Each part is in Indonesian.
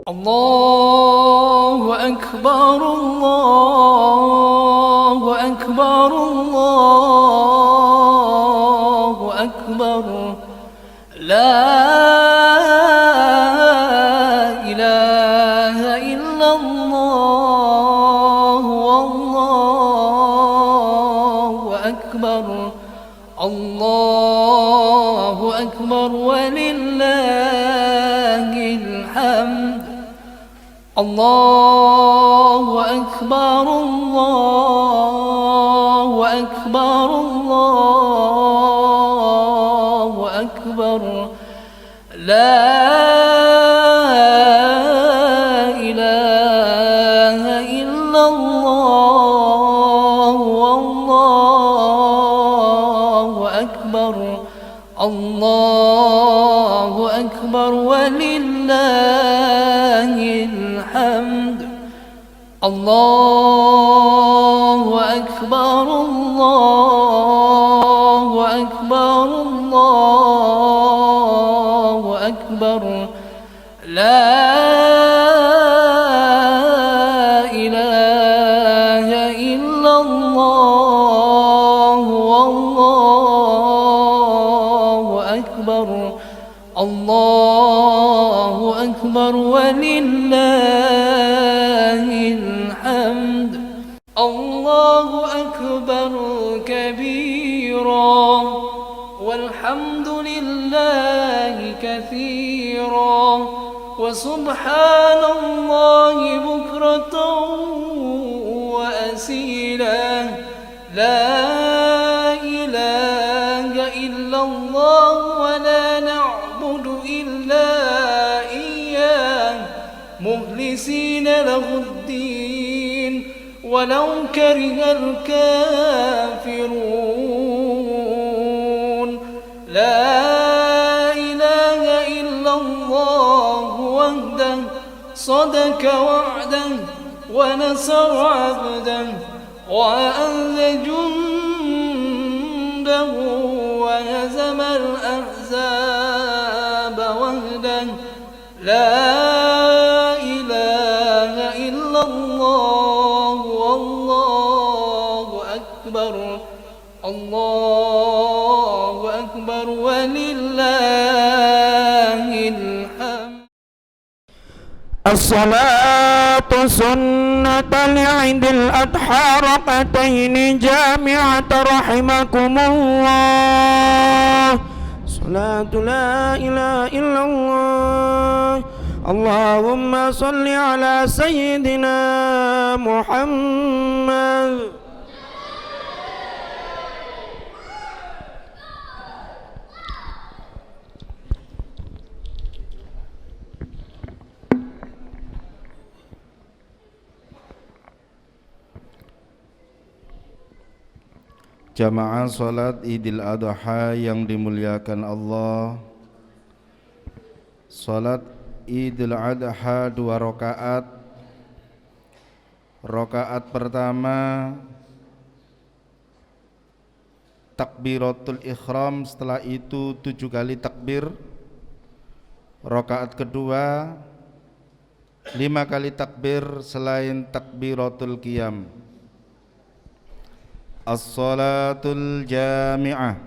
الله أكبر الله أكبر الله أكبر لا إله إلا الله والله أكبر الله أكبر ولله الحمد الله أكبر الله أكبر الله أكبر لا إله إلا الله والله أكبر الله أكبر ولله الحمد الله أكبر الله أكبر الله أكبر لا إله إلا الله والله أكبر الله أكبر ولله الحمد الله أكبر كبيرا والحمد لله كثيرا وسبحان الله بكرة وأسيلا لا إله إلا الله ولا نعبد إلا إياه مخلصين له الدين ولو كره الكافرون لا إله إلا الله وحده صدق وعده ونصر عبده وأنزل جنده وهزم الأحزاب وحده لا إله إلا الله والله أكبر الله أكبر ولله الحمد الصلاة سنة لعيد الأضحى ركعتين جامعة رحمكم الله صلاة لا إله إلا الله اللهم صل على سيدنا محمد Jamaah salat Idul Adha yang dimuliakan Allah. Salat Idul Adha 2 rakaat. Rakaat pertama takbiratul ihram, setelah itu 7 kali takbir. Rakaat kedua 5 kali takbir selain takbiratul qiyam. As-salatul jami'ah.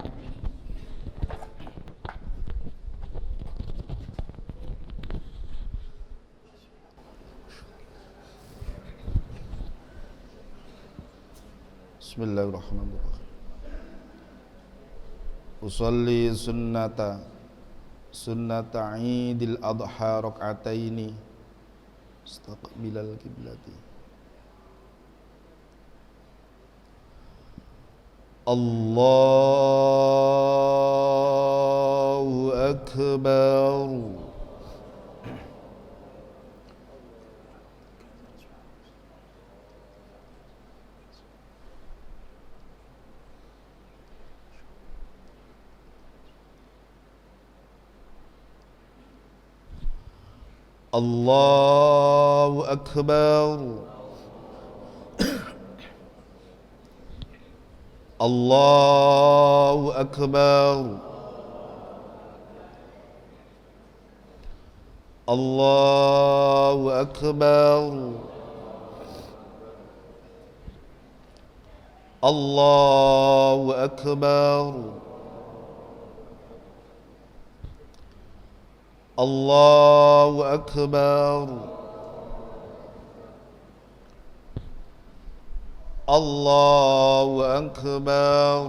Bismillahirrahmanirrahim. Usalli sunnata Idil Adha rak'ataini istaqbilal qiblati. Allahu Akbar. Allahu Akbar. Allahu Akbar. الله أكبر الله أكبر الله أكبر الله أكبر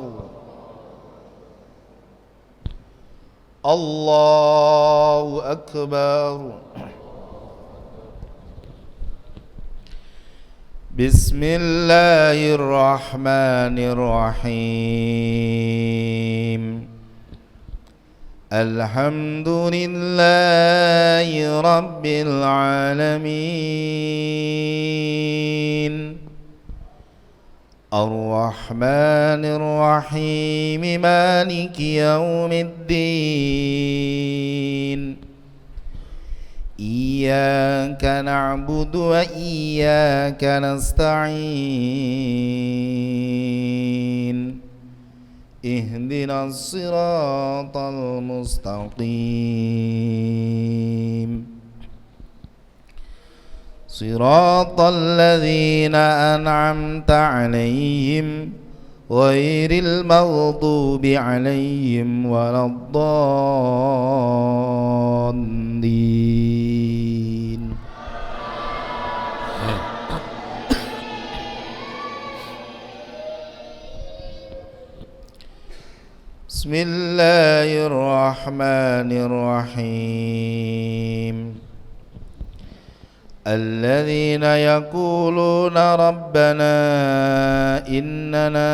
الله أكبر بسم الله الرحمن الرحيم الحمد لله رب العالمين الرحمن الرحيم مالك يوم الدين إياك نعبد وإياك نستعين اهدنا الصراط المستقيم صراط الذين أنعمت عليهم غير المغضوب عليهم ولا الضالين بسم الله الرحمن الرحيم الذين يقولون ربنا إننا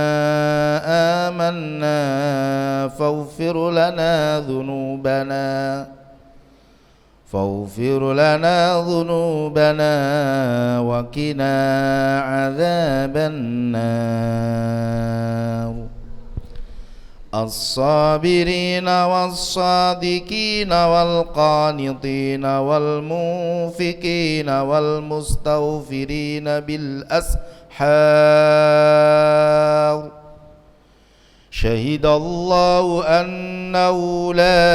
آمنا فاغفر لنا ذنوبنا وقنا عذاب النار الصابرين والصادقين والقانطين والمنفقين والمستغفرين بالأسحار شهد الله أنه لا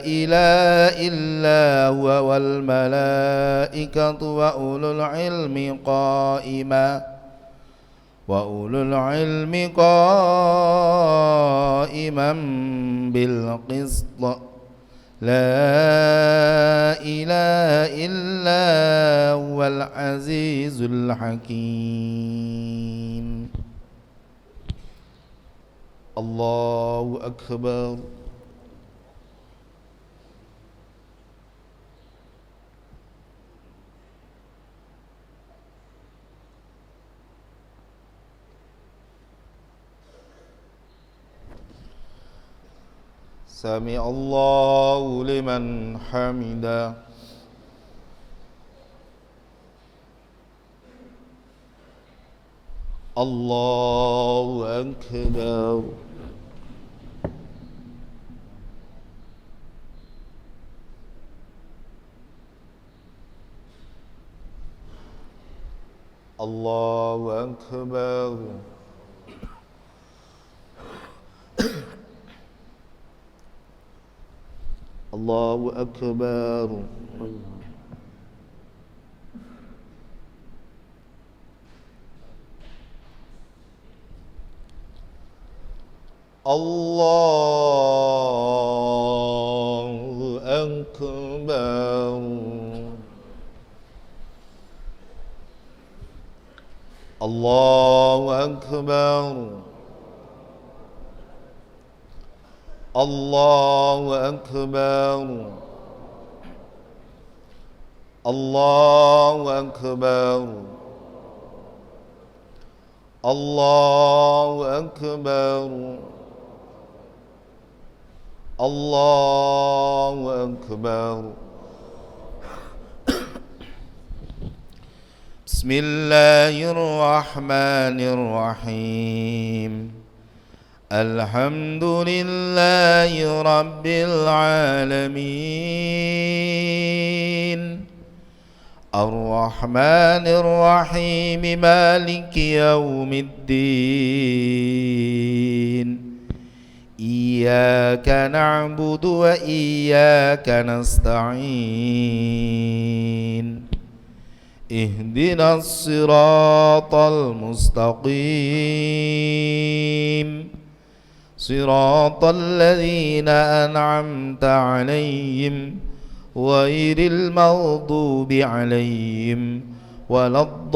إله إلا هو والملائكة وأولو العلم قائما بالقسط لا إله إلا هو العزيز الحكيم الله أكبر سمع الله لمن حمده الله أكبر الله أكبر الله أكبر الله أكبر الله أكبر الله أكبر الله أكبر الله أكبر الله أكبر بسم الله الرحمن الرحيم الحمد لله رب العالمين الرحمن الرحيم مالك يوم الدين إياك نعبد وإياك نستعين اهدنا الصراط المستقيم صراط الذين أنعمت عليهم غير المغضوب عليهم ولا الضالين.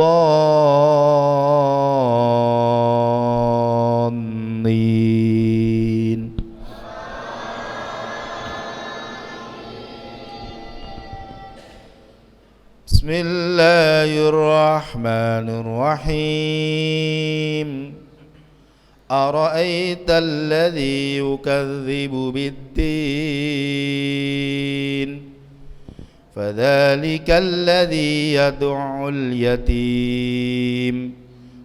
بسم الله الرحمن الرحيم. أرأيت الذي يكذب بالدين فذلك الذي يدع اليتيم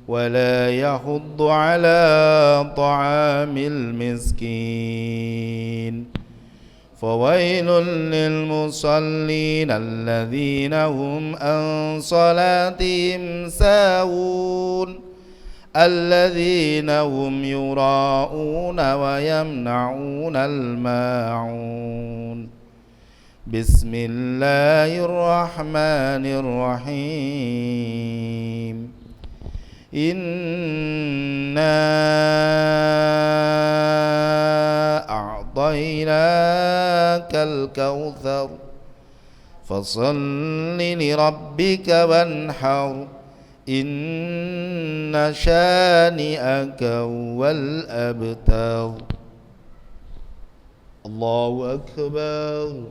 ولا يحض على طعام المسكين فويل للمصلين الذين هم عن صلاتهم ساهون الذين هم يراءون ويمنعون الماعون. بسم الله الرحمن الرحيم. إنا أعطيناك الكوثر فصل لربك وانحر إن شانئك هو الأبتر. الله أكبر.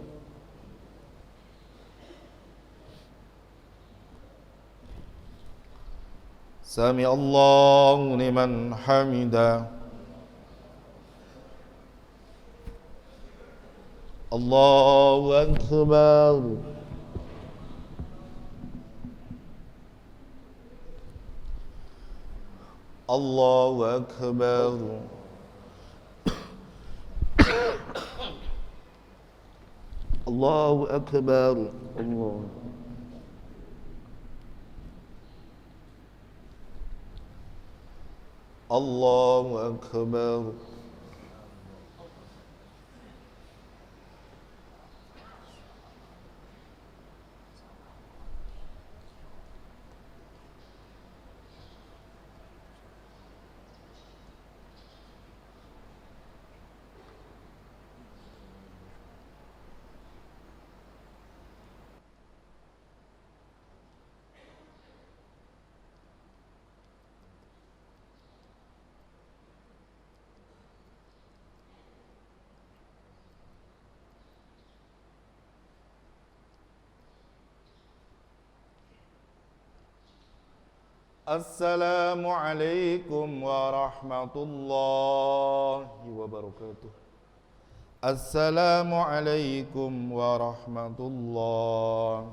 سمع الله لمن حمده. الله أكبر. الله أكبر. الله أكبر. الله الله أكبر. السلام عليكم ورحمة الله وبركاته. السلام عليكم ورحمة الله.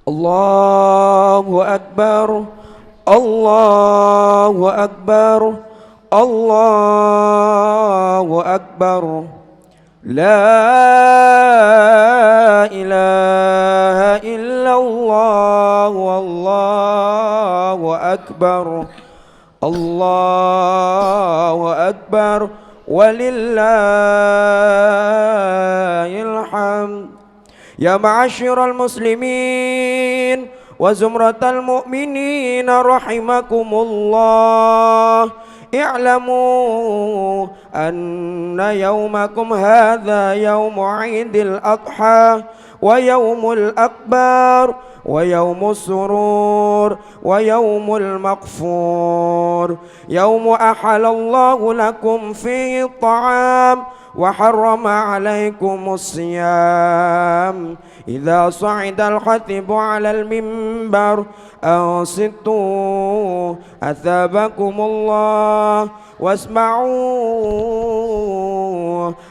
الله أكبر. الله أكبر. الله أكبر. لا إله إلا الله والله أكبر. الله أكبر ولله الحمد. يا معاشر المسلمين وزمرة المؤمنين رحمكم الله، اعلموا أن يومكم هذا يوم عيد الأضحى ويوم الأكبر ويوم السرور ويوم المغفور، يوم أحل الله لكم فيه الطعام وحرم عليكم الصيام. إذا صعد الخطيب على المنبر أنصتوا أثابكم الله واسمعوا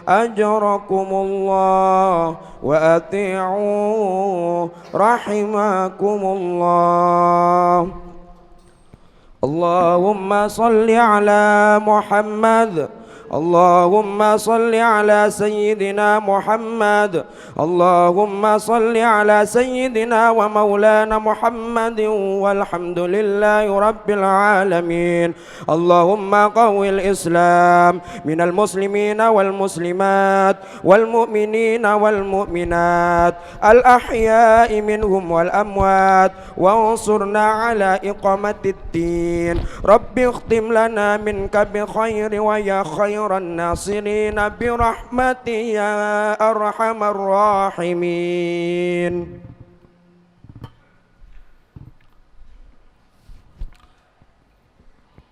أجركم الله وأطيعوا رحمكم الله. اللهم صل على محمد اللهم صل على سيدنا محمد اللهم صل على سيدنا ومولانا محمد والحمد لله رب العالمين اللهم قوي الإسلام من المسلمين والمسلمات والمؤمنين والمؤمنات الأحياء منهم والأموات وانصرنا على إقامة الدين رب اختم لنا منك بخير ويا خير الناصرين برحمتك يا أرحم الراحمين.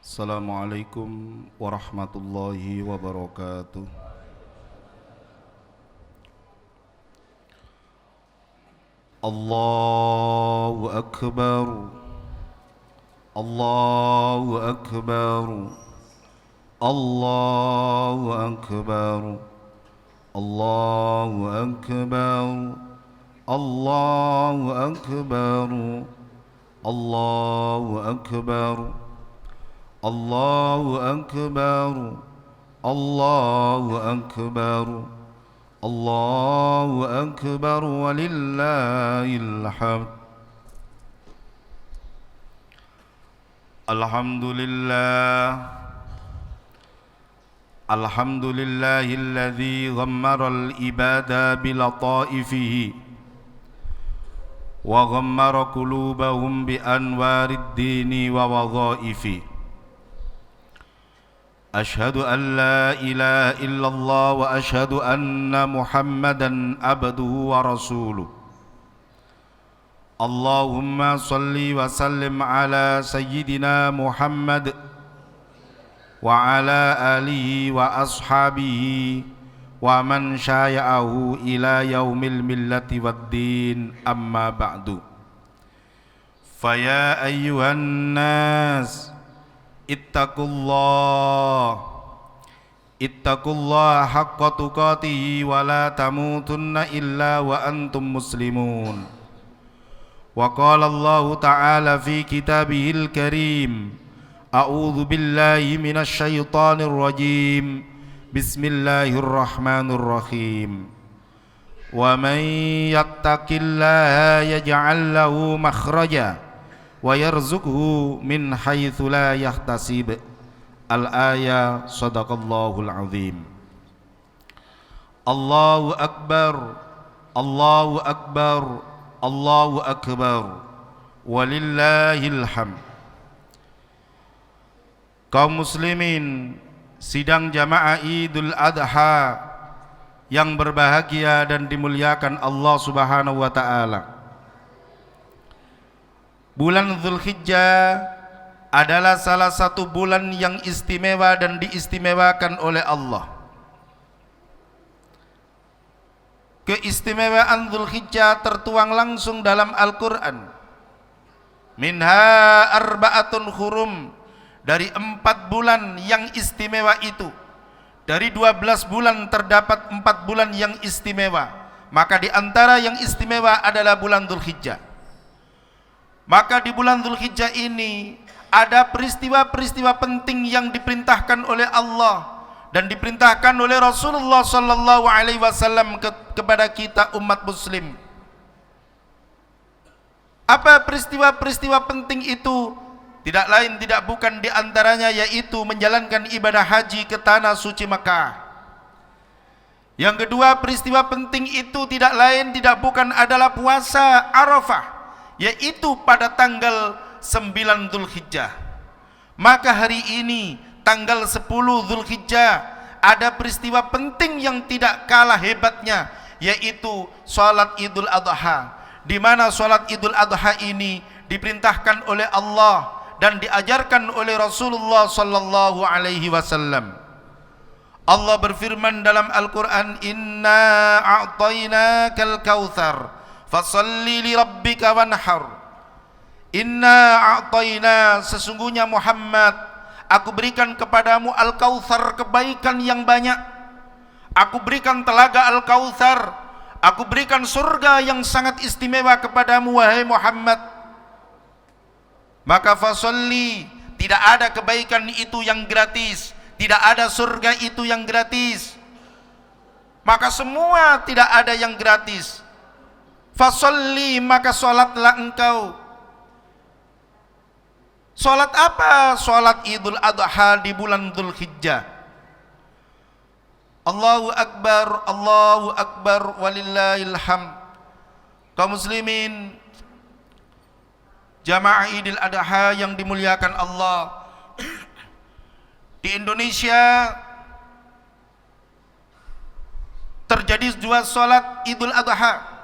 Assalamualaikum warahmatullahi wabarakatuh. Allahu Akbar, Allahu Akbar, Allahu Akbar, Allahu Akbar, Allahu Akbar, Allahu Akbar, Allahu Akbar, Allahu Akbar, Allahu Akbar, walillahil hamd. Alhamdulillah, alhamdulillahilladzi ghammaral ibada bilataifihi wa ghammara qulubahum bi anwarid dini wa wadhaifi. Ashhadu an la ilaha illallah wa ashhadu anna Muhammadan abduhu wa rasuluh. Allahumma salli wa sallim ala sayyidina Muhammad wa ala alihi wa ashabihi wa man syaya'ahu ila yaumil millati waddin, amma ba'du. Faya ayyuhan nas ittaqullah haqqa tuqatihi wa la tamutunna illa wa antum muslimun. Wa qala Allah ta'ala fi kitabihil karim, a'udzu billahi minasy syaithanir rajim, bismillahirrahmanirrahim. Wa man yattaqillaha yaj'al lahu makhraja wa yarzuqhu min haitsu la yahtasib. Al-ayah, sadaqallahul azim. Allahu akbar, Allahu akbar, Allahu akbar, walillahil hamd. Kaum muslimin, sidang jamaah Idul Adha yang berbahagia dan dimuliakan Allah Subhanahu wa taala. Bulan Dzulhijjah adalah salah satu bulan yang istimewa dan diistimewakan oleh Allah. Keistimewaan Dzulhijjah tertuang langsung dalam Al-Quran. Minha arba'atun hurum, dari 4 bulan yang istimewa itu, dari 12 bulan terdapat 4 bulan yang istimewa. Maka di antara yang istimewa adalah bulan Dzulhijjah. Maka di bulan Dzulhijjah ini ada peristiwa-peristiwa penting yang diperintahkan oleh Allah dan diperintahkan oleh Rasulullah sallallahu alaihi wasallam kepada kita umat muslim. Apa peristiwa-peristiwa penting itu? Tidak lain tidak bukan di antaranya yaitu menjalankan ibadah haji ke tanah suci Makkah. Yang kedua, peristiwa penting itu tidak lain tidak bukan adalah puasa Arafah, yaitu pada tanggal 9 Dzulhijjah. Maka hari ini tanggal 10 Dzulhijjah ada peristiwa penting yang tidak kalah hebatnya, yaitu salat Idul Adha, di mana salat Idul Adha ini diperintahkan oleh Allah dan diajarkan oleh Rasulullah sallallahu alaihi wasallam. Allah berfirman dalam Al-Qur'an, "Inna a'tainakal kautsar, fasholli li rabbika wanhar." Inna a'taina, sesungguhnya Muhammad, aku berikan kepadamu Al-Kautsar, kebaikan yang banyak. Aku berikan telaga Al-Kautsar, aku berikan surga yang sangat istimewa kepadamu wahai Muhammad. Maka fasholli, tidak ada kebaikan itu yang gratis, Tidak ada surga itu yang gratis. Maka semua tidak ada yang gratis. Fasolli, maka solatlah engkau. Solat apa? Solat Idul Adha di bulan Dzulhijjah. Allahu Akbar, walillahil hamd. Kaum muslimin, jamaah Idul Adha yang dimuliakan Allah, di Indonesia terjadi dua solat Idul Adha.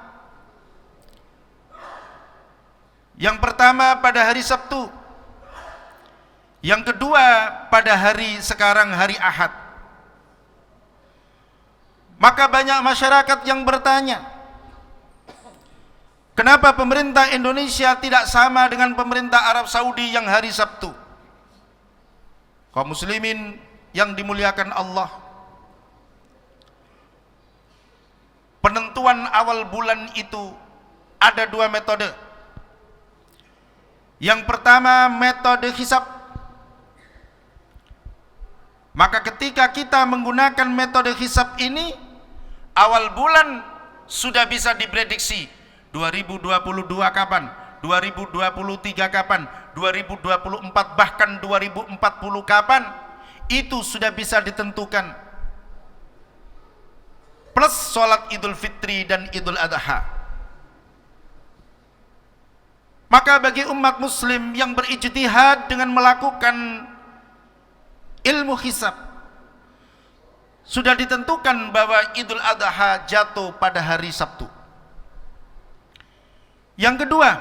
Yang pertama pada hari Sabtu, yang kedua pada hari sekarang, hari Ahad. Maka banyak masyarakat yang bertanya, kenapa pemerintah Indonesia tidak sama dengan pemerintah Arab Saudi yang hari Sabtu? Kaum muslimin yang dimuliakan Allah, penentuan awal bulan itu ada dua metode. Yang pertama metode hisab. Maka ketika kita menggunakan metode hisab ini, awal bulan sudah bisa diprediksi 2022 kapan, 2023 kapan, 2024 bahkan 2040 kapan, itu sudah bisa ditentukan. Plus sholat Idul Fitri dan Idul Adha. Maka bagi umat muslim yang berijtihad dengan melakukan ilmu hisab, sudah ditentukan bahwa Idul Adha jatuh pada hari Sabtu. Yang kedua,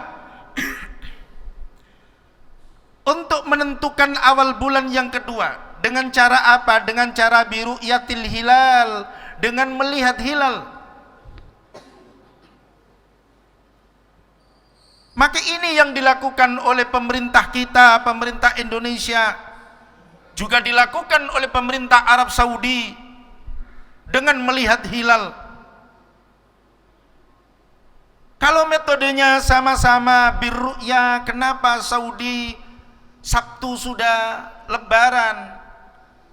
untuk menentukan awal bulan yang kedua, dengan cara apa? Dengan cara biru'yatil hilal, dengan melihat hilal. Maka ini yang dilakukan oleh pemerintah kita, pemerintah Indonesia, juga dilakukan oleh pemerintah Arab Saudi dengan melihat hilal. Kalau metodenya sama-sama birru'ya, kenapa Saudi Sabtu sudah lebaran,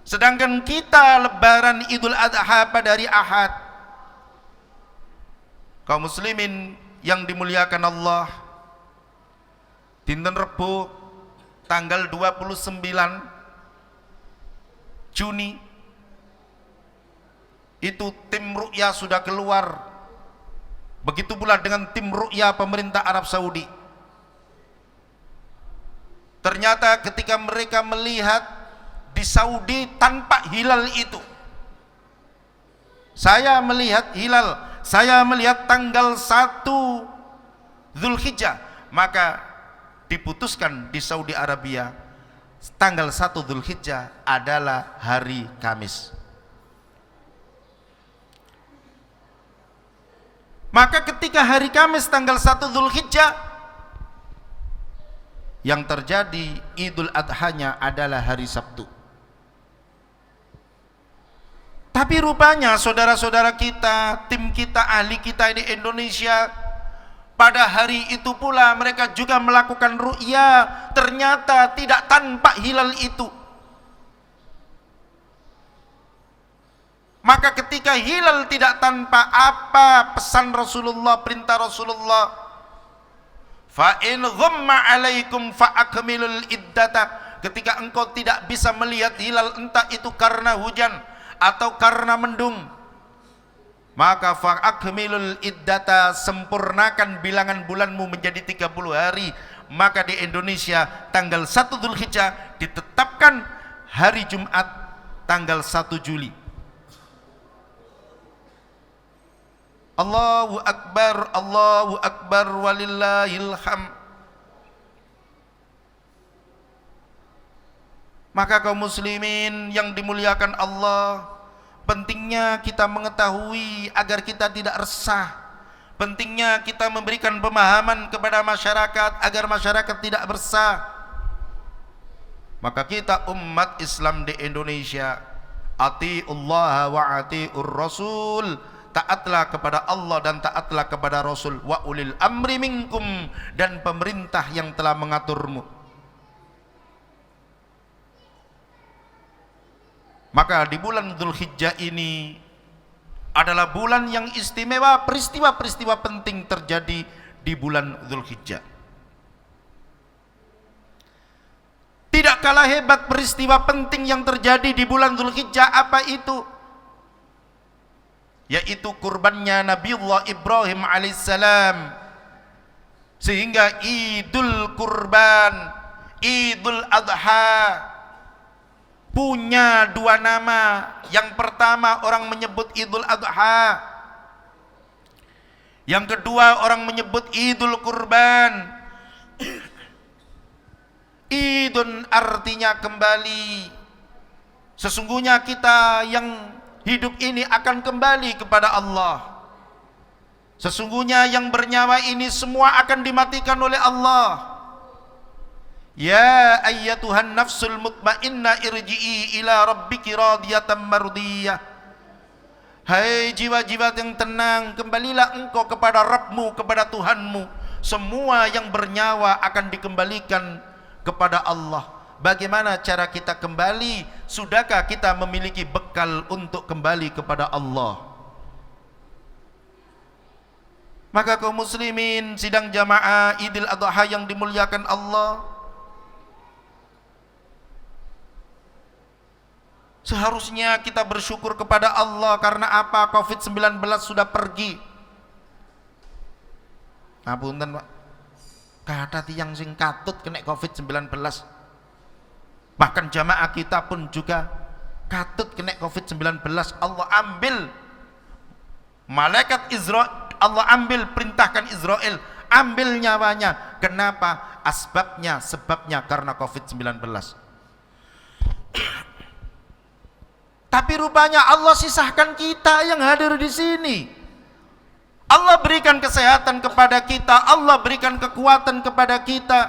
sedangkan kita lebaran Idul Adha pada hari Ahad? Kaum muslimin yang dimuliakan Allah, dinten Rebo tanggal 29 Juni itu tim ru'ya sudah keluar. Begitu pula dengan tim ru'ya pemerintah Arab Saudi. Ternyata ketika mereka melihat di Saudi tanpa hilal itu, saya melihat hilal, saya melihat tanggal 1 Dzulhijjah, maka diputuskan di Saudi Arabia tanggal 1 Dzulhijjah adalah hari Kamis. Maka ketika hari Kamis tanggal 1 Dzulhijjah, yang terjadi Idul Adhanya adalah hari Sabtu. Tapi rupanya saudara-saudara kita, tim kita, ahli kita di Indonesia, pada hari itu pula mereka juga melakukan ru'ya, ternyata tidak tanpa hilal itu. Maka ketika hilal tidak tanpa, apa pesan Rasulullah, perintah Rasulullah? Fa in ghamma alaikum fa akmilul iddata. Ketika engkau tidak bisa melihat hilal, entah itu karena hujan atau karena mendung, maka fa akmilul iddata, sempurnakan bilangan bulanmu menjadi 30 hari. Maka di Indonesia tanggal 1 Dzulhijjah ditetapkan hari Jumat tanggal 1 Juli. Allahu Akbar, walillahil hamd. Maka kaum muslimin yang dimuliakan Allah, pentingnya kita mengetahui agar kita tidak resah. Pentingnya kita memberikan pemahaman kepada masyarakat agar masyarakat tidak resah. Maka kita umat Islam di Indonesia, atiullah wa atiur rasul, taatlah kepada Allah dan taatlah kepada Rasul, wa ulil amri minkum, dan pemerintah yang telah mengaturmu. Maka di bulan Dzulhijjah ini adalah bulan yang istimewa, peristiwa-peristiwa penting terjadi di bulan Dzulhijjah. Tidak kalah hebat peristiwa penting yang terjadi di bulan Dzulhijjah, apa itu? Yaitu kurbannya Nabiullah Ibrahim alaihissalam. Sehingga Idul Kurban, Idul Adha punya dua nama. Yang pertama orang menyebut Idul Adha, yang kedua orang menyebut Idul Kurban. Idun artinya kembali. Sesungguhnya kita yang hidup ini akan kembali kepada Allah. Sesungguhnya yang bernyawa ini semua akan dimatikan oleh Allah. Ya ayyatuhan nafsul mutmainnah irji'i ila rabbiki radiyatan mardiyah. Hai jiwa-jiwa yang tenang, kembalilah engkau kepada Rabbmu, kepada Tuhanmu. Semua yang bernyawa akan dikembalikan kepada Allah. Bagaimana cara kita kembali? Sudahkah kita memiliki bekal untuk kembali kepada Allah? Maka kaum muslimin sidang jamaah Idul Adha yang dimuliakan Allah, seharusnya kita bersyukur kepada Allah. Karena apa? Covid-19 sudah pergi. Ngapunten Pak, kata tiyang sing katut kena Covid-19. Bahkan jamaah kita pun juga katut kena Covid-19. Allah ambil malaikat Israel, Allah ambil, perintahkan Israel, ambil nyawanya. Kenapa? Asbabnya, sebabnya karena Covid-19. Tapi rupanya Allah sisahkan kita yang hadir di sini. Allah berikan kesehatan kepada kita, Allah berikan kekuatan kepada kita,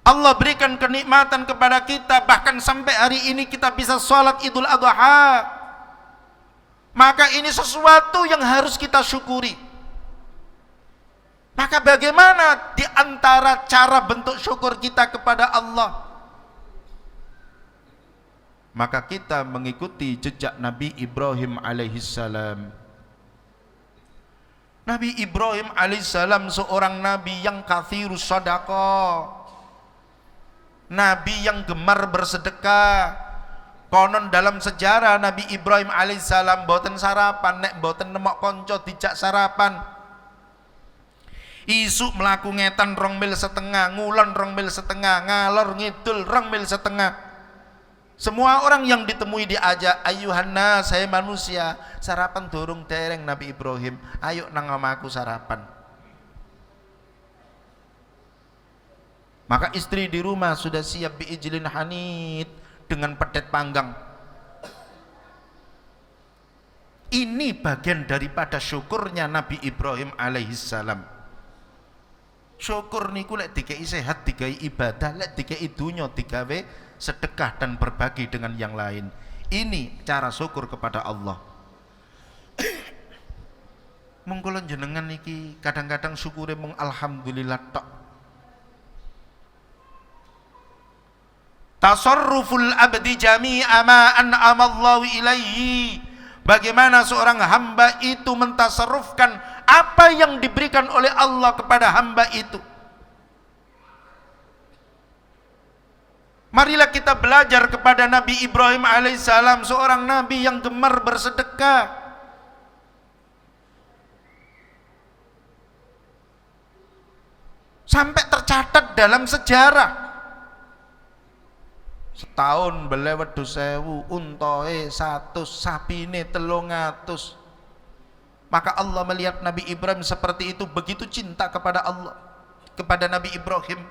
Allah berikan kenikmatan kepada kita. Bahkan sampai hari ini kita bisa sholat Idul Adha. Maka ini sesuatu yang harus kita syukuri. Maka bagaimana di antara cara bentuk syukur kita kepada Allah? Maka kita mengikuti jejak Nabi Ibrahim alaihissalam. Nabi Ibrahim alaihissalam seorang nabi yang kathirus sadaqah, nabi yang gemar bersedekah. Konon dalam sejarah Nabi Ibrahim alaihissalam boten sarapan, nek boten nemok konco dijak sarapan. Isuk melaku ngetan 2 mil setengah, ngulon 2 mil setengah, ngalor ngidul 2 mil setengah. Semua orang yang ditemui diajak, ayuhanna, saya manusia, sarapan durung dereng Nabi Ibrahim, ayo nang omaku sarapan. Maka istri di rumah sudah siap biijlin hanid, dengan pedet panggang. Ini bagian daripada syukurnya Nabi Ibrahim alaihissalam. Syukur niku lek dikei sehat, dikei ibadah, lek dikei dunya digawe sedekah dan berbagi dengan yang lain. Ini cara syukur kepada Allah. Mung kula jenengan niki kadang-kadang syukure mung alhamdulillah tok. Tasarruful abdi jami'a ma an'amallahu ilaihi. Bagaimana seorang hamba itu mentasarrufkan apa yang diberikan oleh Allah kepada hamba itu. Marilah kita belajar kepada Nabi Ibrahim alaihissalam, seorang nabi yang gemar bersedekah. Sampai tercatat dalam sejarah. Setahun beli wedhus 1000, untoe 100, sapine 300. Maka Allah melihat Nabi Ibrahim seperti itu, begitu cinta kepada Allah, kepada Nabi Ibrahim.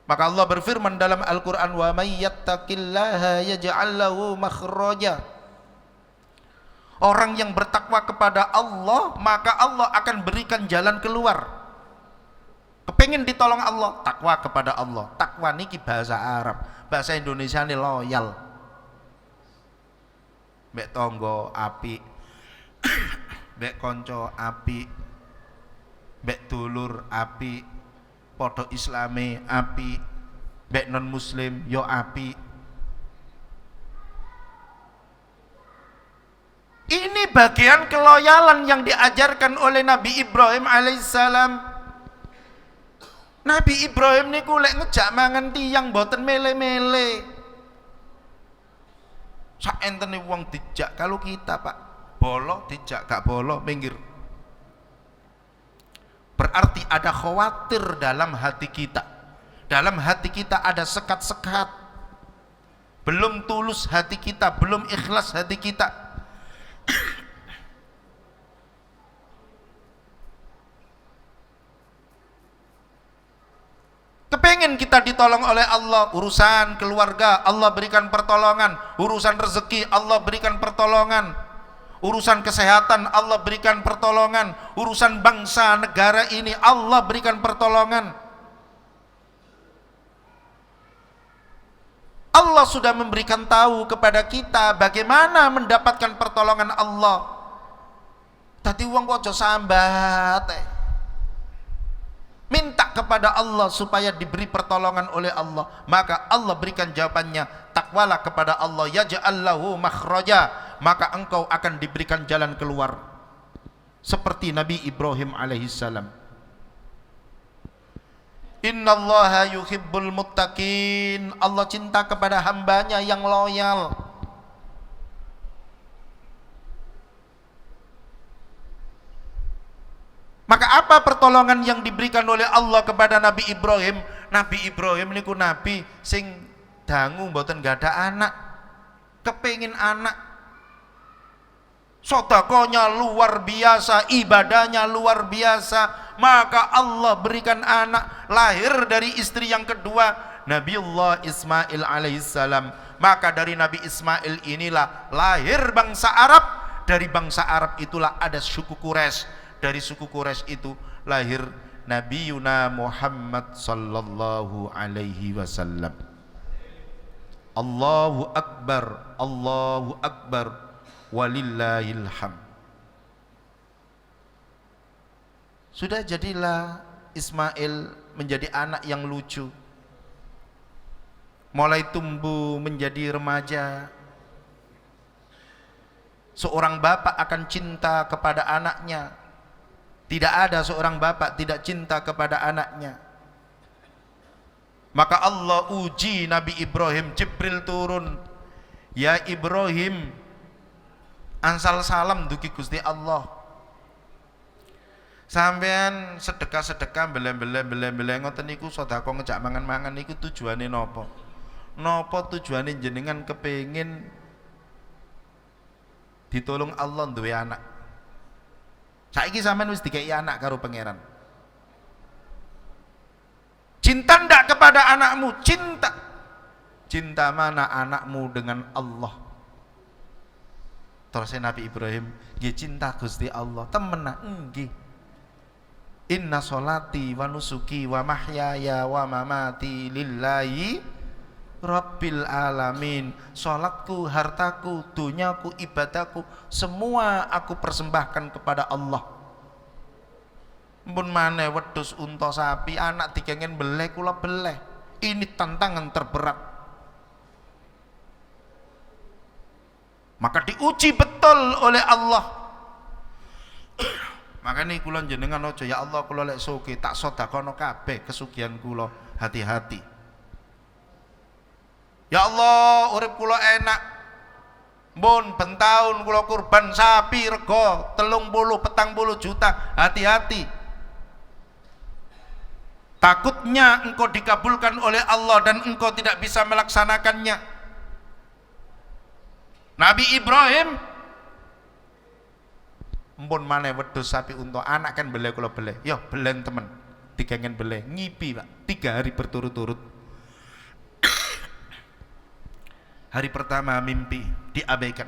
Maka Allah berfirman dalam Al-Quran, wa may yattaqillaha yaj'al lahu makhraja. Orang yang bertakwa kepada Allah, maka Allah akan berikan jalan keluar. Kepengin ditolong Allah, takwa kepada Allah. Takwa niki bahasa Arab, bahasa Indonesia ini loyal. Mbek tonggo api, mbek konco api, mbek dulur api, podo islame api, mbek non muslim yo api. bagian keloyalan yang diajarkan oleh Nabi Ibrahim alaihissalam. Nabi Ibrahim niku lek ngejak mangan tiyang boten mele-mele. Sak entene wong dijak, kalau kita Pak bolo dijak gak bolo minggir. Berarti ada khawatir dalam hati kita. Dalam hati kita ada sekat-sekat. Belum tulus hati kita, belum ikhlas hati kita. Kepengen kita ditolong oleh Allah, urusan keluarga Allah berikan pertolongan, urusan rezeki Allah berikan pertolongan, urusan kesehatan Allah berikan pertolongan, urusan bangsa negara ini Allah berikan pertolongan. Allah sudah memberikan tahu kepada kita bagaimana mendapatkan pertolongan Allah. Tadi uang kok sambat, minta kepada Allah supaya diberi pertolongan oleh Allah, maka Allah berikan jawabannya, takwalah kepada Allah, yaj'al lahu makhraja, maka engkau akan diberikan jalan keluar. Seperti Nabi Ibrahim alaihissalam. Innallaha yuhibbul muttaqin, Allah cinta kepada hambanya yang loyal. Maka apa pertolongan yang diberikan oleh Allah kepada Nabi Ibrahim? Nabi Ibrahim niku nabi sing dangu mboten gak ada anak, kepengin anak. Sedekahnya luar biasa, ibadahnya luar biasa, maka Allah berikan anak, lahir dari istri yang kedua, Nabiullah Ismail alaihissalam. Maka dari Nabi Ismail inilah lahir bangsa Arab, dari bangsa Arab itulah ada suku Quraisy, dari suku Quraisy itu lahir Nabi Yuna Muhammad sallallahu alaihi wasallam. Allahu Akbar, Allahu Akbar, walillahil hamd. Sudah jadilah Ismail menjadi anak yang lucu, mulai tumbuh menjadi remaja. Seorang bapak akan cinta kepada anaknya. Tidak ada seorang bapak tidak cinta kepada anaknya. Maka Allah uji Nabi Ibrahim, Jibril turun, ya Ibrahim, ansal salam dugi Gusti Allah. Sampean sedekah-sedekah belem-belem ngoten niku sedekah ngejak mangan-mangan niku tujuane napa? Napa tujuane jenengan kepengin ditolong Allah duwe anak? Saiki sampean wis dikei anak karo pangeran. Cinta ndak kepada anakmu? Cinta. Cinta mana anakmu dengan Allah? Terus Nabi Ibrahim, nggih cinta Gusti Allah. Temenan nggih. Inna sholati wa nusuki wa mahyaya wa mamati lillahi rabbil alamin. Salatku, hartaku, dunyaku, ibadahku, semua aku persembahkan kepada Allah. Mun maneh wedhus unta sapi anak dikengen beleh kula beleh. Ini tantangan terberat. Maka diuji betul oleh Allah. Makanya kula jenengan aja, ya Allah kula lek sugih tak sedekahno kabeh kesugihan kula, hati-hati. Ya Allah urip kula enak, mbon ben taun kula kurban sapi rega 30-40 juta, hati-hati. Takutnya engkau dikabulkan oleh Allah dan engkau tidak bisa melaksanakannya. Nabi Ibrahim, mpun maneh wedhus sapi unta anak kan beleh kula beleh. Yo belen temen, dikengen beleh, ngipi Pak, 3 hari berturut-turut. Hari pertama mimpi diabaikan.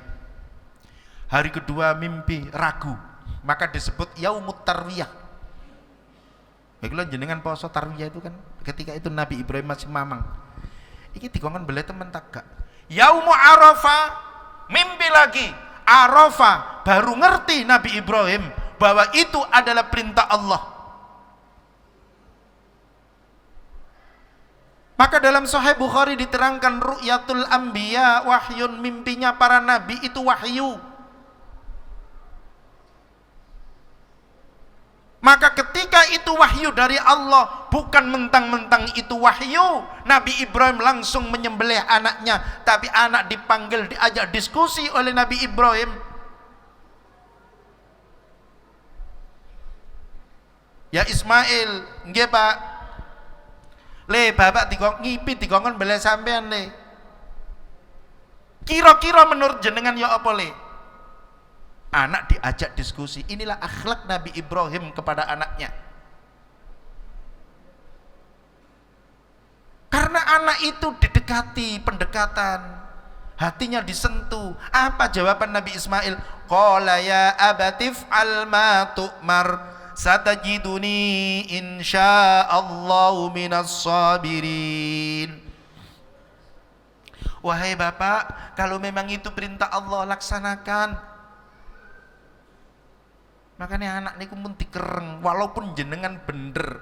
Hari kedua mimpi ragu, maka disebut yaumut tarwiyah. Baiklah jenengan poso tarwiyah itu kan ketika itu Nabi Ibrahim masih mamang. Iki dikongkon beleh temen tak gak. Yaumu Arafah, mimpi lagi. Arafah, baru ngerti Nabi Ibrahim bahwa itu adalah perintah Allah. Maka dalam Sahih Bukhari diterangkan ru'yatul anbiya wahyun, mimpinya para nabi itu wahyu. Maka ketika itu wahyu dari Allah, bukan mentang-mentang itu wahyu, Nabi Ibrahim langsung menyembelih anaknya, tapi anak dipanggil, diajak diskusi oleh Nabi Ibrahim. Ya Ismail, nggih Pak. Le bapak dikon ngipi dikongkon mbelih sampean le. Kira-kira menurut jenengan ya apa le? Anak diajak diskusi. Inilah akhlak Nabi Ibrahim kepada anaknya. Karena anak itu didekati pendekatan, hatinya disentuh. Apa jawaban Nabi Ismail? Qala ya abatif al ma tu'mar satajiduni insyaallahu minas sabirin. Wahai bapak, kalau memang itu perintah Allah, laksanakan. Makanya anak niku pun dikereng, walaupun jenengan bener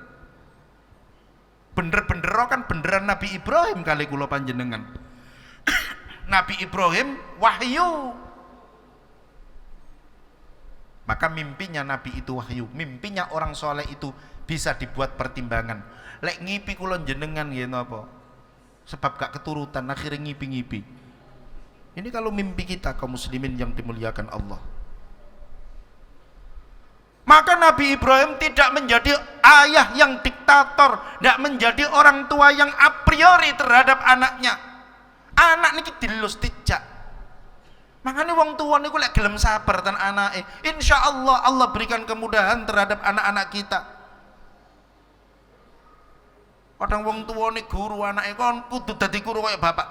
kan beneran Nabi Ibrahim kali kula panjenengan. Nabi Ibrahim wahyu, maka mimpinya Nabi itu wahyu, mimpinya orang soleh itu bisa dibuat pertimbangan. Lek ngipi kula jenengan nggih napa? Sebab gak keturutan akhirnya ngipi-ngipi. Ini kalau mimpi kita kaum muslimin yang dimuliakan Allah. Maka Nabi Ibrahim tidak menjadi ayah yang diktator, tidak menjadi orang tua yang a priori terhadap anaknya. Anak niki dilus dijak. Makanya wong tua niku lek gelem sabar ten anake, insyaallah Allah berikan kemudahan terhadap anak-anak kita. Kadang wong tua nih guru anake kon kudu dadi guru kaya bapak.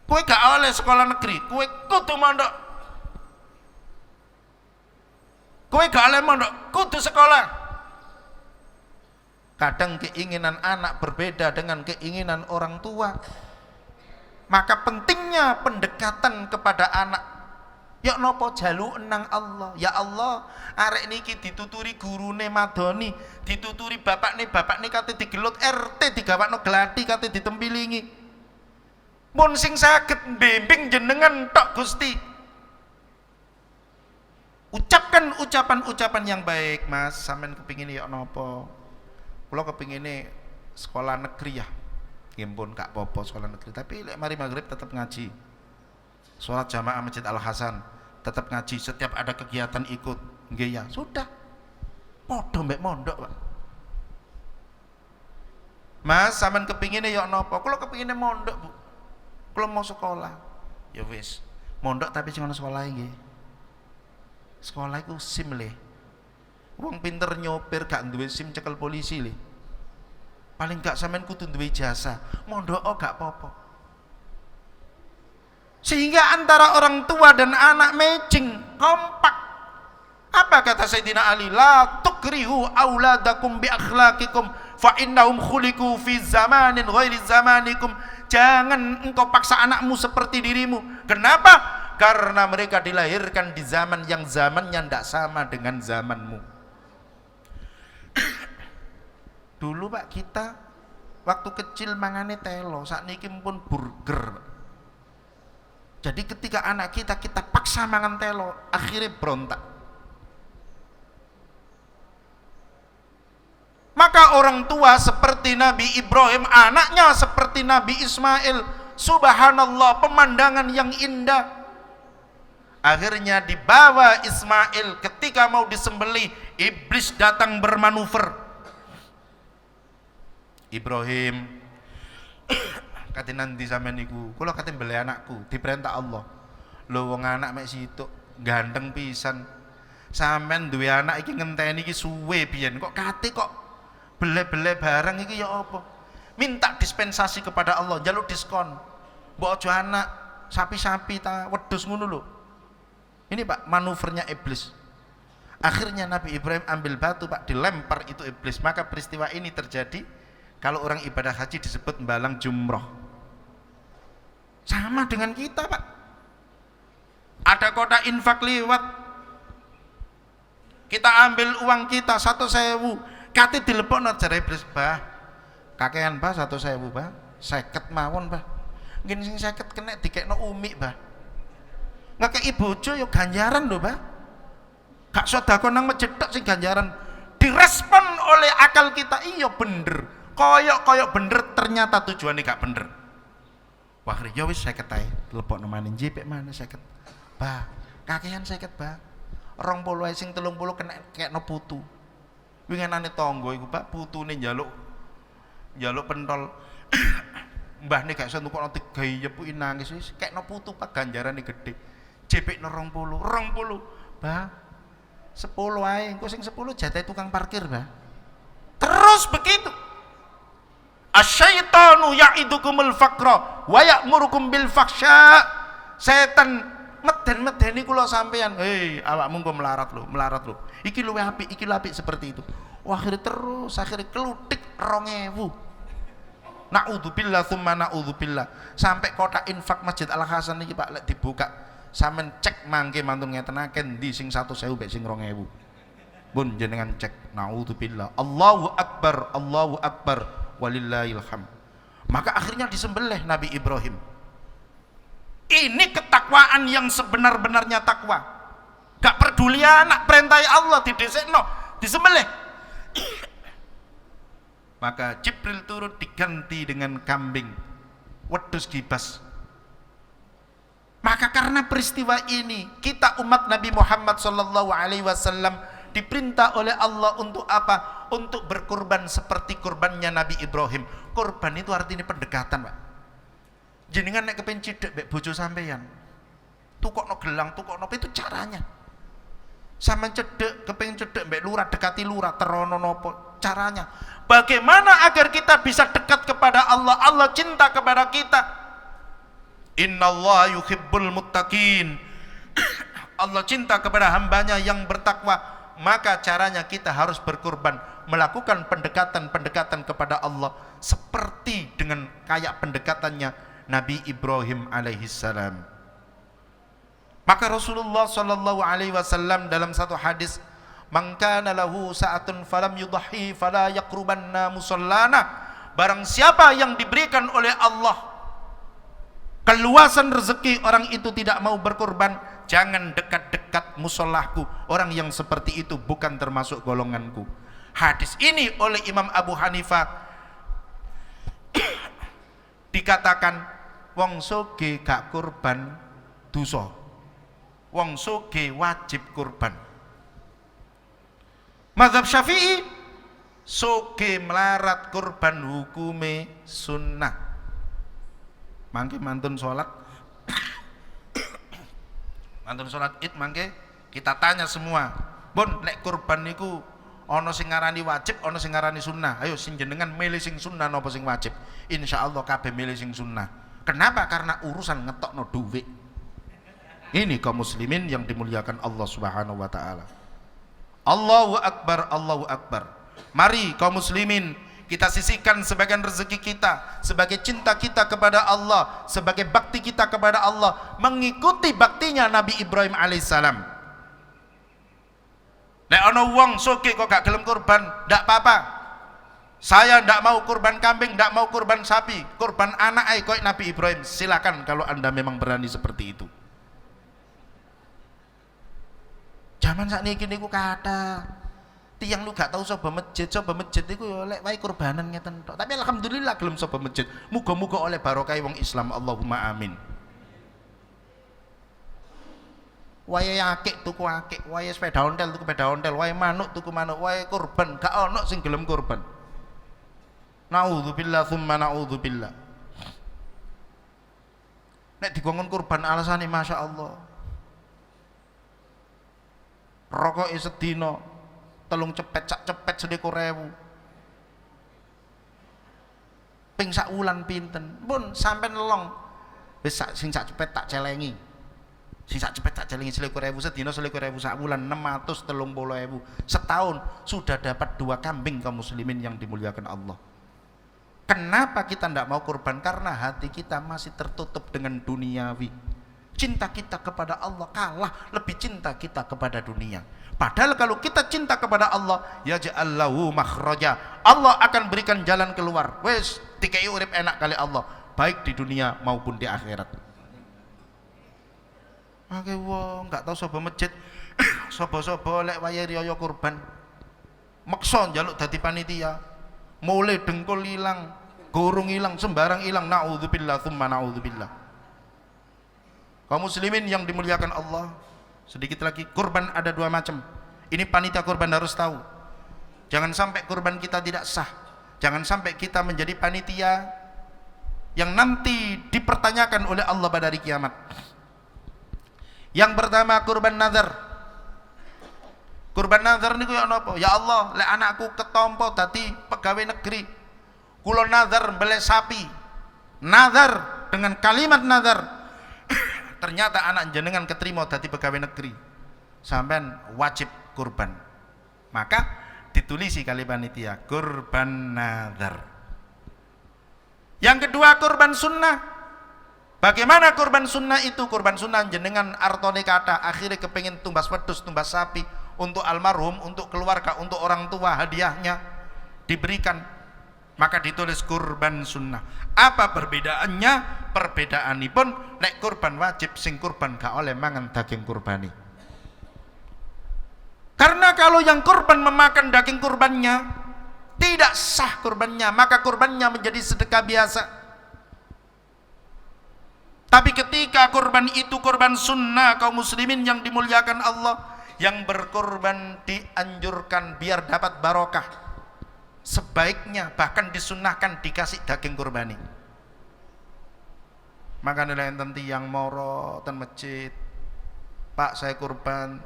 Kowe gak oleh sekolah negeri, kowe kudu mondok. Kowe gak oleh mondok, kudu sekolah. Kadang keinginan anak berbeda dengan keinginan orang tua. Maka pentingnya pendekatan kepada anak. Ya nopo jalu enang Allah. Ya Allah, arek niki dituturi gurune madoni, dituturi bapak nih kate digelut RT, digawakno gladi kate ditempilingi. Mun sing saged bimbing jenengan tok Gusti. Ucapkan ucapan-ucapan yang baik. Mas, sampean kepingin ya nopo? Kula kepingine sekolah negeri ya. Nggih gak apa-apa sekolah negeri, tapi lek mari maghrib tetap ngaji. Salat jamaah Masjid Al Hasan, tetap ngaji, setiap ada kegiatan ikut. Nggih ya, sudah. Padha mbek mondok, Pak. Mas, sampean kepingine ya nopo? Kula kepingine mondok, Bu. Kula mau sekolah. Ya wis, mondok tapi sing ana sekolah nggih. Sekolah itu SIM le. Wong pinter nyopir gak duwe SIM cekel polisi le. Paling gak sampean kudu duwe jasa. Mondok gak apa-apa. Sehingga antara orang tua dan anak matching, kompak. Apa kata Sayyidina Ali? La tukrihu auladakum bi akhlaqikum fa innahum khuliqu fi zamanin ghairi zamanikum. Jangan engkau paksa anakmu seperti dirimu. Kenapa? Karena mereka dilahirkan di zaman yang zamannya tidak sama dengan zamanmu. Dulu Pak, kita waktu kecil mangane telo, sakniki pun burger. Jadi ketika anak kita paksa mangan telo, akhirnya berontak. Maka orang tua seperti Nabi Ibrahim, anaknya seperti Nabi Ismail, subhanallah, pemandangan yang indah. Akhirnya dibawa Ismail, ketika mau disembelih, iblis datang bermanuver. Ibrahim, kate nanti sampean niku, kula kate mbelih anakku, diperintah Allah. Lho wong anak mek situk, ganteng pisan. Sampean duwe anak iki ngenteni iki suwe biyen, kok kate kok bele-bele barang iki ya apa? Minta dispensasi kepada Allah, njaluk diskon. Mbok aja anak sapi-sapi ta wedhus ngono lho. Ini Pak, manuvernya iblis. Akhirnya Nabi Ibrahim ambil batu Pak, dilempar itu iblis. Maka peristiwa ini terjadi kalau orang ibadah haji disebut mbalang jumroh. Sama dengan kita Pak. Ada kota infak liwat, kita ambil uang kita 1.000, kate dilepokno jare iblis, bah kakean bah 1.000 bah, 50 mawon bah. Mungkin sing 50 kena dikekno umi bah. Ngekeki bojo ya ganjaran lho, Pak. Gak sedekah nang masjid tok sing ganjaran. Direspon oleh akal kita, iya bener. Koyok bener, ternyata tujuannya gak bener. Wah, ya wis 50 ae. Telepon nemani jipek mana 50. Bah, kakean 50, Bah. 20 ae sing 30 kena putu. Winginane tangga iku, Pak, putune njaluk pentol. Mbahne gak iso ntukokno 3 nyepuki nangis wis kekno putu, Pak, ganjarane gede. Jipekno 20. Bah. 10 ae, engko sing 10 jatah tukang parkir, Bah. Terus begitu. Asyaitanu ya'idukumul faqra wa ya'murukum bil fakhsya. Setan meden-medeni kula sampean. Hei, awakmu kok melarat lho. Iki luwih apik seperti itu. Wah, akhirnya kelutik 2000. Naudzubillah tsumma naudzubillah. Sampai kotak infak Masjid Al Hasan iki, Pak, lek dibuka sampean cek mangke mantun ngeten ndi sing 1.000 mek sing 2.000. Pun jenengan cek. Naudzubillah. Allahu akbar walillahil hamd. Maka akhirnya disembelih Nabi Ibrahim. Ini ketakwaan yang sebenar-benarnya takwa. Gak peduli anak, perintah Allah didesekno, disembelih. Maka Jibril turun diganti dengan kambing, wedhus gibas. Maka karena peristiwa ini kita umat Nabi Muhammad sallallahu alaihi wasallam diperintah oleh Allah untuk apa? Untuk berkurban seperti kurbannya Nabi Ibrahim. Kurban itu artinya pendekatan, Pak. Jenengan nek kepen cidek mbek bojo sampeyan, tukokno gelang, tukokno itu caranya. Sampeyan kepen cedek mbek lurah, dekati lurah, terono nopo caranya. Bagaimana agar kita bisa dekat kepada Allah? Allah cinta kepada kita. Innallaha yuhibbul muttaqin. Allah cinta kepada hambanya yang bertakwa. Maka caranya kita harus berkurban, melakukan pendekatan kepada Allah seperti dengan kayak pendekatannya Nabi Ibrahim alaihissalam. Maka Rasulullah sallallahu alaihi wasallam dalam satu hadis, "Man kana lahu sa'atun falam yudhi fala yaqrubanna musallana." Barang siapa yang diberikan oleh Allah keluasan rezeki, orang itu tidak mau berkorban, jangan dekat-dekat musallahku. Orang yang seperti itu bukan termasuk golonganku. Hadis ini oleh Imam Abu Hanifah dikatakan wong soge gak kurban dosa, wong soge wajib kurban. Mazhab Syafi'i soge melarat kurban hukume sunnah. Mangke mantun sholat mantun sholat id, mangke kita tanya semua, bon lek kurban niku ana sing ngarani wajib, ana sing ngarani sunnah. Ayo sing jenengan milih sing sunnah napa sing wajib? Insyaallah kabeh milih sing sunnah. Kenapa? Karena urusan ngetokno duit. Ini kaum muslimin yang dimuliakan Allah Subhanahu wa taala. Allahu akbar, Allahu akbar. Mari kaum muslimin kita sisihkan sebagian rezeki kita, sebagai cinta kita kepada Allah, sebagai bakti kita kepada Allah, mengikuti baktinya Nabi Ibrahim alaihissalam. Nek ana wong soge kok gak gelem kurban, ndak apa-apa. Saya ndak mau kurban kambing, ndak mau kurban sapi, kurban anak ae koyo Nabi Ibrahim. Silakan kalau Anda memang berani seperti itu. Zaman sakniki niku kata tiang lu gak tahu soba masjid itu ya lek wae kurbanan ngeten tok. Tapi alhamdulillah gelem soba masjid. Muga-muga oleh barokah wong Islam, Allahumma amin. Wae akik tuku akik, wae sepeda ontel tuku sepeda ontel, wae manuk tuku manuk, wae kurban gak ono sing gelem kurban. Naudzubillah tsumma naudzubillah. Nek dikongkon kurban alasane masyaallah. Rokoke sedina telung cepet sak cepet 20.000. Ping sak wulan pinten? Pun sampean nelong. Wis sing sak cepet tak celengi. Sing sak cepet tak celengi 20.000 sedina, 20.000 sak wulan 630.000. Setahun sudah dapat 2 kambing kaum muslimin yang dimuliakan Allah. Kenapa kita tidak mau kurban? Karena hati kita masih tertutup dengan duniawi. Cinta kita kepada Allah kalah lebih cinta kita kepada dunia. Padahal kalau kita cinta kepada Allah, yaj'al lahu makhraja. Allah akan berikan jalan keluar. Wes, dikai urip enak kali Allah, baik di dunia maupun di akhirat. Oke, wong enggak tahu sobat masjid, Sopo-sopo lek wayahe riyaya kurban maksa njaluk dadi panitia, mulai dengkul ilang, gorong ilang, sembarang ilang, naudzubillah tsumma naudzubillah. Kaum muslimin yang dimuliakan Allah, sedikit lagi, kurban ada dua macam. Ini panitia kurban harus tahu. Jangan sampai kurban kita tidak sah. Jangan sampai kita menjadi panitia yang nanti dipertanyakan oleh Allah pada hari kiamat. Yang pertama kurban nazar. Kurban nazar niku ya napa? Ya Allah, lek anakku ketompo dadi pegawai negeri, kula nazar mbelih sapi. Nazar dengan kalimat nazar. Ternyata anak jenengan keterima dadi pegawai negeri. Sampean wajib kurban. Maka ditulisi kali panitia kurban nazar. Yang kedua kurban sunnah. Bagaimana kurban sunnah itu? Kurban sunnah jenengan artone kata akhirnya kepengin tumbas wedhus, tumbas sapi untuk almarhum, untuk keluarga, untuk orang tua, hadiahnya diberikan, maka ditulis kurban sunnah. Apa perbedaannya? Perbedaanipun nek kurban wajib, sing kurban gak oleh mangan daging kurbani. Karena kalau yang kurban memakan daging kurbannya, tidak sah kurbannya, maka kurbannya menjadi sedekah biasa. Tapi ketika kurban itu kurban sunnah, kaum muslimin yang dimuliakan Allah, yang berkorban dianjurkan biar dapat barokah. Sebaiknya bahkan disunnahkan dikasih daging kurbani. Maka nilai enten tiyang moro ten masjid, Pak saya kurban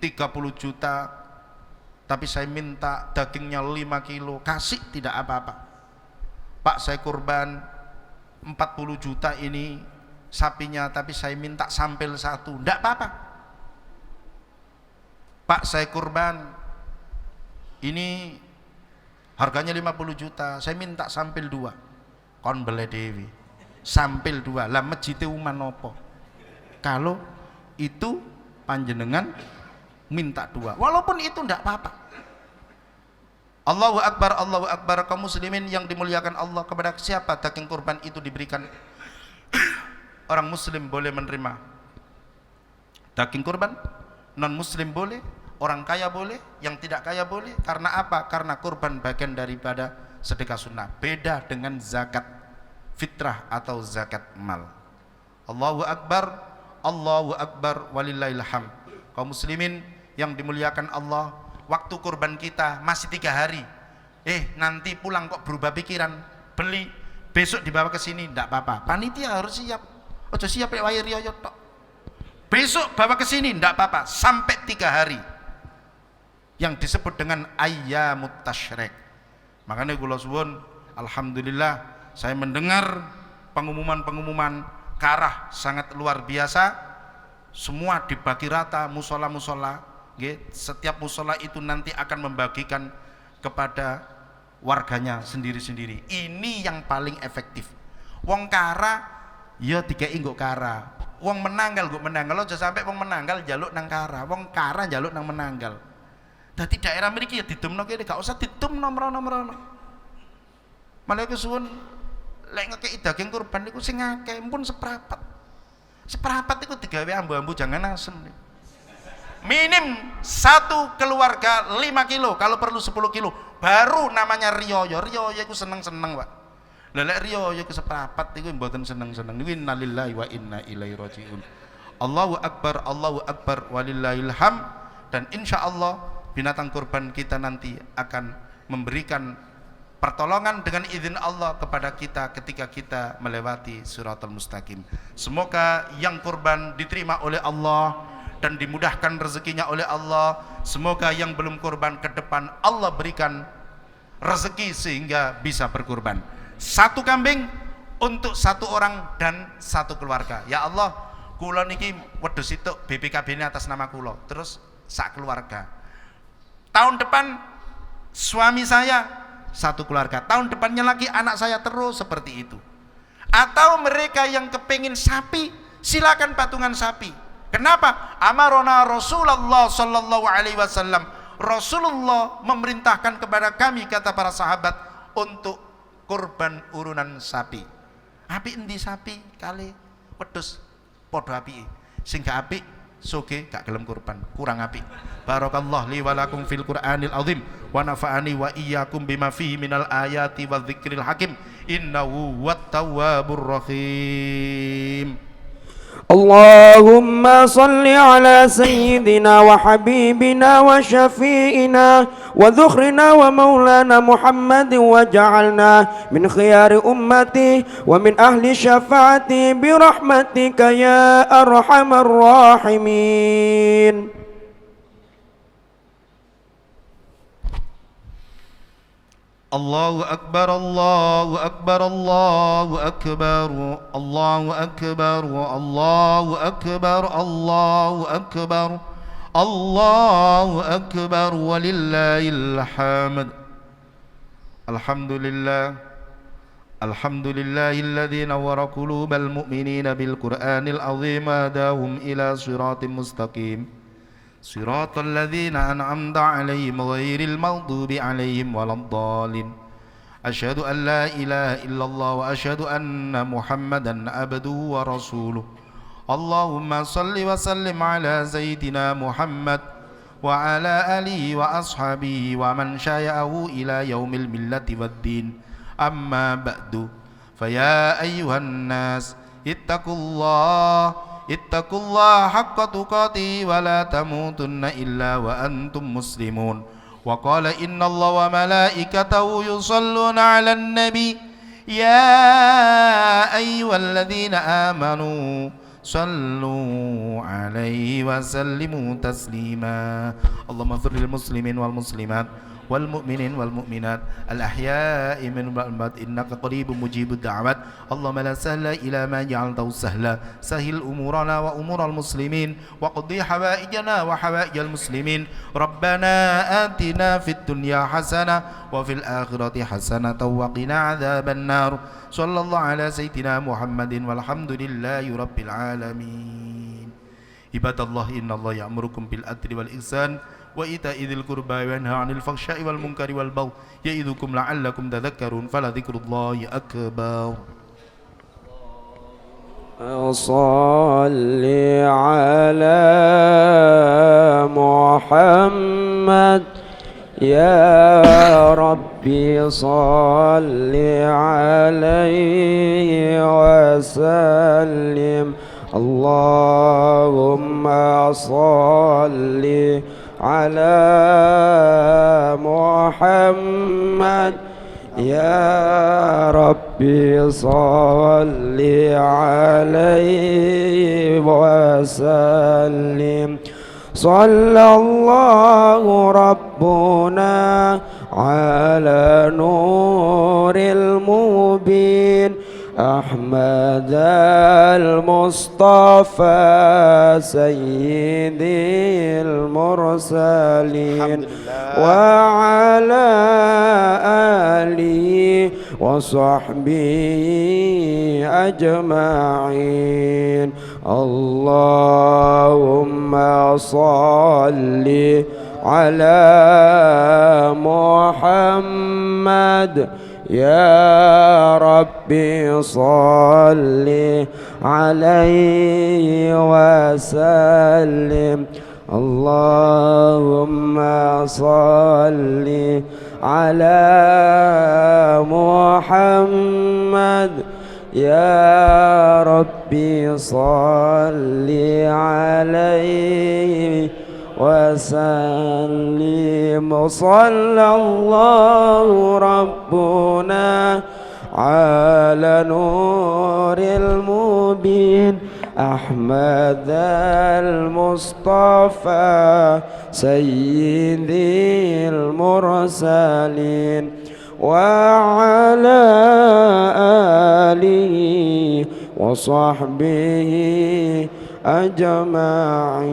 30 juta, tapi saya minta dagingnya 5 kilo, kasih tidak apa-apa. Pak saya kurban 40 juta ini sapinya, tapi saya minta sampel 1, tidak apa-apa. Pak saya kurban ini harganya 50 juta, saya minta sampel 2. Kon bele dewi sampel 2 lah masjid uman nopo kalau itu panjenengan minta 2, walaupun itu tidak apa-apa. Allahu Akbar, Allahu Akbar. Kaum muslimin yang dimuliakan Allah, kepada siapa daging kurban itu diberikan? Orang muslim boleh menerima daging kurban, non muslim boleh, orang kaya boleh, yang tidak kaya boleh. Karena apa? Karena kurban bagian daripada sedekah sunnah. Beda dengan zakat fitrah atau zakat mal. Allahu Akbar, Allahu Akbar, walillahil hamd. Kaum muslimin yang dimuliakan Allah, waktu kurban kita masih 3 hari. Nanti pulang kok berubah pikiran, beli besok dibawa ke sini, tidak apa-apa. Panitia harus siap. Ojo siap ya wayar riyo tok. Besok bawa ke sini, tidak apa-apa. Sampai 3 hari. Yang disebut dengan ayyamut tasyrik. Makanya kula suwun, alhamdulillah saya mendengar pengumuman-pengumuman karah sangat luar biasa. Semua dibagi rata musola-musola. Setiap musola itu nanti akan membagikan kepada warganya sendiri-sendiri. Ini yang paling efektif. Wong kara ya dikei nggo kara. Wong menanggal nggo menanggal. Aja sampai wong menanggal njaluk nang kara, wong kara njaluk nang menanggal. Dadi daerah mriki ya didumno kene, gak usah didumno mrono-mrono. Malah kesuwun lek ngekeki daging kurban niku sing akeh pun seprapat. Seprapat iku digawe ambu-ambu jangan asem. Minim satu keluarga 5 kilo, kalau perlu 10 kilo, baru namanya riyoyo. Riyoyo iku seneng-seneng, Pak. Lah lek riyoyo iku seprapat iku mboten seneng-seneng. Niku innalillahi wa inna ilaihi rajiun. Allahu Akbar, walillahil hamd. Dan insyaallah binatang kurban kita nanti akan memberikan pertolongan dengan izin Allah kepada kita ketika kita melewati Shiratal Mustaqim. Semoga yang kurban diterima oleh Allah dan dimudahkan rezekinya oleh Allah. Semoga yang belum kurban ke depan Allah berikan rezeki sehingga bisa berkurban. 1 kambing untuk 1 orang dan 1 keluarga. Ya Allah, kula niki wedhus itu BPKB ini atas nama kula, terus sak keluarga. Tahun depan suami saya 1 keluarga, tahun depannya lagi anak saya, terus seperti itu. Atau mereka yang kepingin sapi, silakan patungan sapi. Kenapa? Amarona Rasulullah sallallahu alaihi wasallam. Rasulullah memerintahkan kepada kami, kata para sahabat, untuk kurban urunan sapi. Api endi sapi kali wedhus padha apike. Sing gak apik soge gak gelem kurban, kurang apik. Barakallah li wa lakum fil Qur'anil azim wa nafa'ani wa iyyakum bima fihi minal ayati wadh-dzikril hakim innahu huwat tawwabur rahim. اللهم صل على سيدنا وحبيبنا وشفيئنا وذخرنا ومولانا محمد وجعلنا من خيار أمته ومن أهل شفاعته برحمتك يا أرحم الراحمين. الله أكبر الله أكبر الله أكبر الله أكبر الله أكبر الله أكبر الله أكبر ولله الحمد. الحمد لله الحمد لله الذي نور قلوب المؤمنين بالقرآن العظيم هداهم إلى صراط مستقيم صراط الذين أنعمت عليهم غير المغضوب عليهم ولا الضالين. أشهد أن لا إله إلا الله وأشهد أن محمدا عبده ورسوله. اللهم صل وسلم على سيدنا محمد وعلى آله وأصحابه ومن شايعه إلى يوم الملة والدين. أما بعد فيا أيها الناس اتقوا الله حق تقاته ولا تموتن إلا وأنتم مسلمون. وقال إن الله وملائكته يصلون على النبي يا أيها الذين آمنوا صلوا عليه وسلموا تسليما. اللهم اغفر للمسلمين والمسلمات والمؤمنين والمؤمنات الأحياء منهم والأموات إنك قريب مجيب الدعوات. اللهم لا سهل إلا ما جعلته سهلا. سهل أمورنا وأمور المسلمين وقضي حوائجنا وحوائج المسلمين. ربنا آتنا في الدنيا حسنة وفي الآخرة حسنة وقنا عذاب النار. صلى الله على سيدنا محمد والحمد لله رب العالمين. عباد الله إن الله يأمركم بالعدل والإحسان وإيتاء ذي القربى وينهى عن الفحشاء والمنكر والبغي يعظكم لعلكم تذكرون فلذكر الله أكبر. صل على محمد يا ربي صل عليه وسلم. اللهم صل على محمد يا ربي صل عليه وسلم. صلى الله ربنا على نور المبين أحمد المصطفى سيد المرسلين وعلى آله وصحبه أجمعين. اللهم صل على محمد يا ربي صل عليه وسلم. اللهم صل على محمد يا ربي صل عليه وسلم. صلى الله ربنا على نور المبين أحمد المصطفى سيد المرسلين وعلى آله وصحبه أجمعين.